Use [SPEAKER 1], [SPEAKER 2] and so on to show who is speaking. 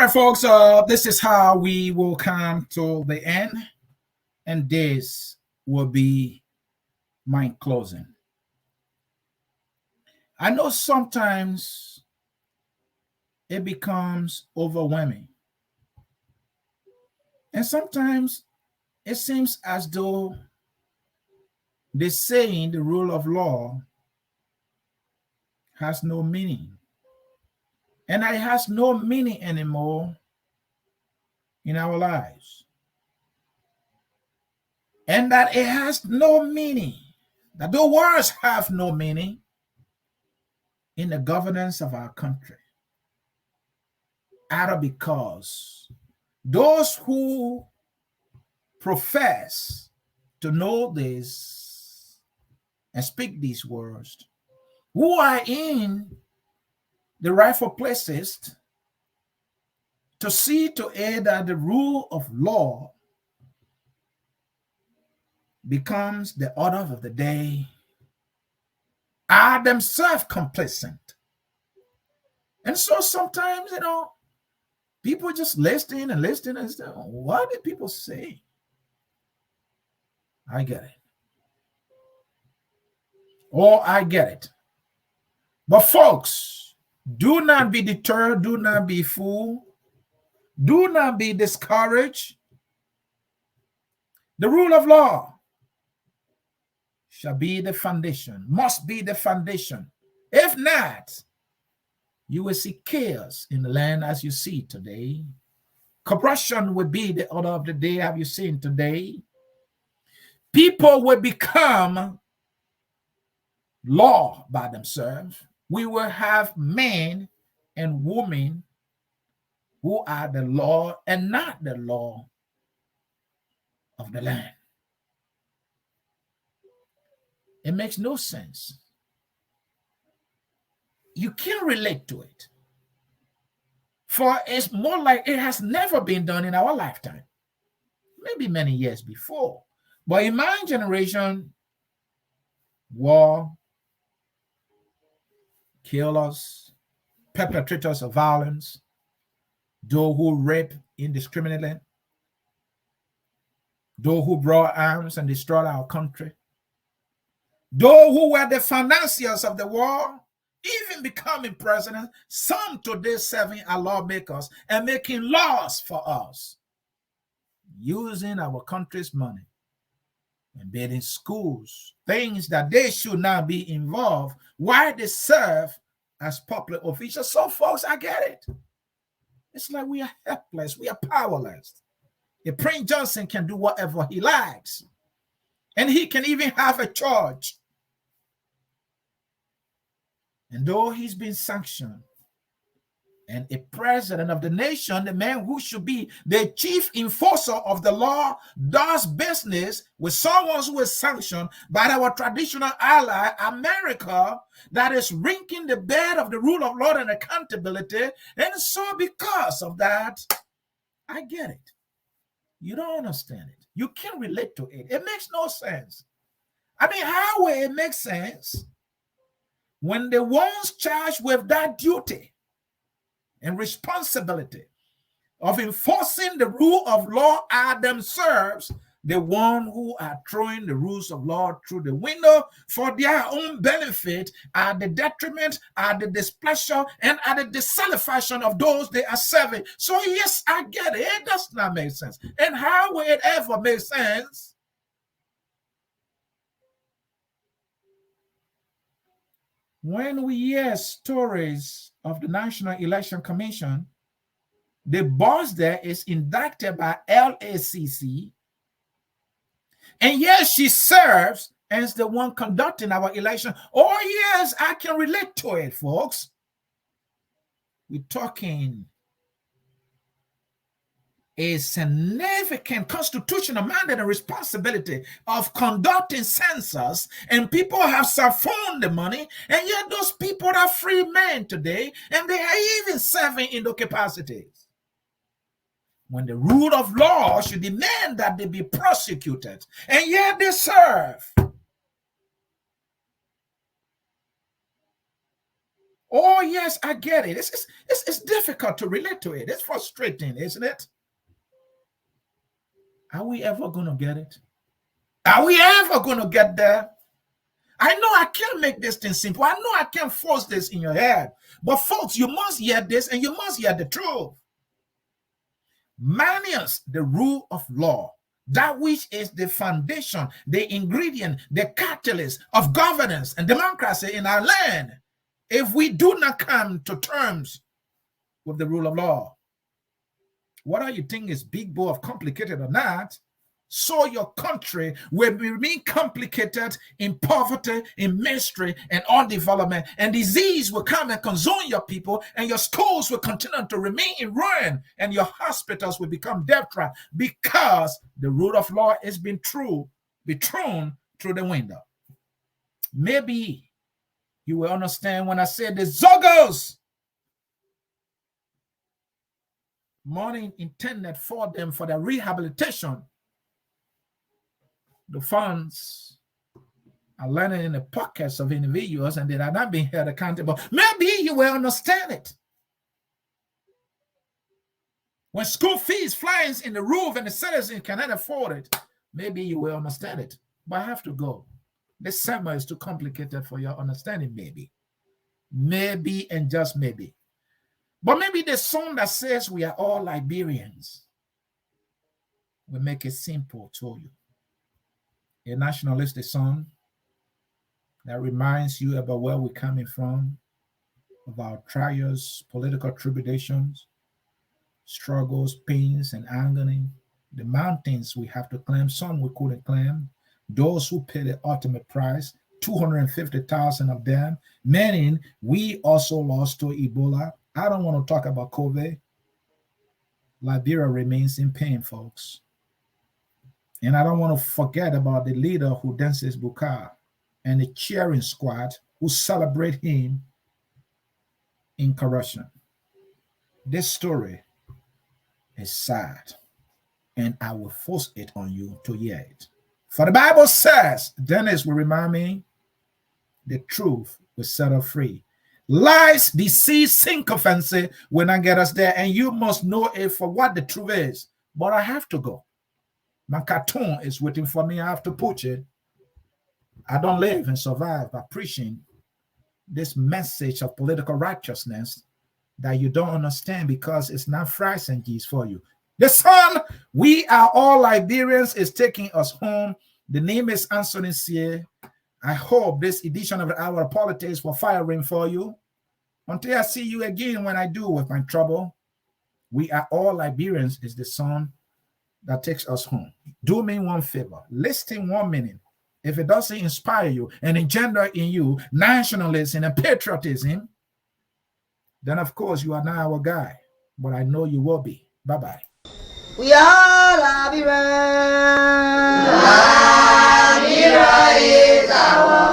[SPEAKER 1] right, folks. This is how we will come to the end, and this will be my closing. I know sometimes it becomes overwhelming, and sometimes it seems as though the saying the rule of law has no meaning, and it has no meaning anymore in our lives, and that it has no meaning, that the words have no meaning in the governance of our country, either because those who profess to know this and speak these words, who are in the rightful places to see to it that the rule of law becomes the order of the day, are themselves complacent. And so sometimes, people just listen and listen and say, what did people say? I get it. Oh, I get it. But folks, do not be deterred. Do not be fooled. Do not be discouraged. The rule of law shall be the foundation, must be the foundation. If not, you will see chaos in the land as you see today. Corruption will be the order of the day, have you seen today? People will become law by themselves. We will have men and women who are the law and not the law of the land. It makes no sense. You can't relate to it. For it's more like it has never been done in our lifetime. Maybe many years before. But in my generation, war, killers, perpetrators of violence, those who rape indiscriminately, those who brought arms and destroyed our country, those who were the financiers of the war, even becoming president, some today serving as lawmakers and making laws for us, using our country's money and building schools, things that they should not be involved, while they serve as public officials. So, folks, I get it. It's like we are helpless, we are powerless. The Prince Johnson can do whatever he likes, and he can even have a church. And though he's been sanctioned and a president of the nation, the man who should be the chief enforcer of the law does business with someone who is sanctioned by our traditional ally, America, that is ringing the bell of the rule of law and accountability. And so because of that, I get it. You don't understand it. You can't relate to it. It makes no sense. I mean, how will it make sense when the ones charged with that duty and responsibility of enforcing the rule of law are themselves the one who are throwing the rules of law through the window for their own benefit, at the detriment, at the displeasure, and at the dissatisfaction of those they are serving? So yes, I get it. It does not make sense. And how will it ever make sense when we hear stories of the National Election Commission? The boss there is indicted by LACC, and yes, she serves as the one conducting our election. Oh yes, I can relate to it, folks. We're talking a significant constitutional mandate and responsibility of conducting census, and people have siphoned the money, and yet those people are free men today, and they are even serving in those capacities, when the rule of law should demand that they be prosecuted, and yet they serve. Oh, yes, I get it. It's difficult to relate to it. It's frustrating, isn't it? Are we ever going to get it? Are we ever going to get there? I know I can't make this thing simple. I know I can't force this in your head. But folks, you must hear this and you must hear the truth. Manners the rule of law, that which is the foundation, the ingredient, the catalyst of governance and democracy in our land. If we do not come to terms with the rule of law, whether you think it's big, boy, complicated or not, so your country will remain complicated in poverty, in misery, and undevelopment, and disease will come and consume your people, and your schools will continue to remain in ruin, and your hospitals will become death traps because the rule of law has been thrown through the window. Maybe you will understand when I say the Zogos money intended for them for their rehabilitation. The funds are landing in the pockets of individuals and they are not being held accountable. Maybe you will understand it. When school fees flies in the roof and the citizens cannot afford it, maybe you will understand it. But I have to go. This summer is too complicated for your understanding, maybe. Maybe and just maybe. But maybe the song that says we are all Liberians will make it simple to you. A nationalistic song that reminds you about where we're coming from, of our trials, political tribulations, struggles, pains, and agony, the mountains we have to climb, some we couldn't climb, those who pay the ultimate price, 250,000 of them, meaning we also lost to Ebola. I don't want to talk about COVID. Liberia remains in pain, folks. And I don't want to forget about the leader who dances Buka and the cheering squad who celebrate him in corruption. This story is sad, and I will force it on you to hear it. For the Bible says, Dennis will remind me, the truth will set us free. Lies, deceit, sycophancy will not get us there, and you must know it for what the truth is. But I have to go. My cartoon is waiting for me. I have to push it. I don't live and survive by preaching this message of political righteousness that you don't understand because it's not fries and cheese for you. The sun, we are all Liberians, is taking us home. The name is Anthony Cyr. I hope this edition of the Hour of Politics will fire ring for you. Until I see you again when I do with my trouble, we are all Liberians is the song that takes us home. Do me one favor. Listen 1 minute. If it doesn't inspire you and engender in you nationalism and patriotism, then of course you are not our guy. But I know you will be. Bye-bye.
[SPEAKER 2] We are Liberia. Liberia is our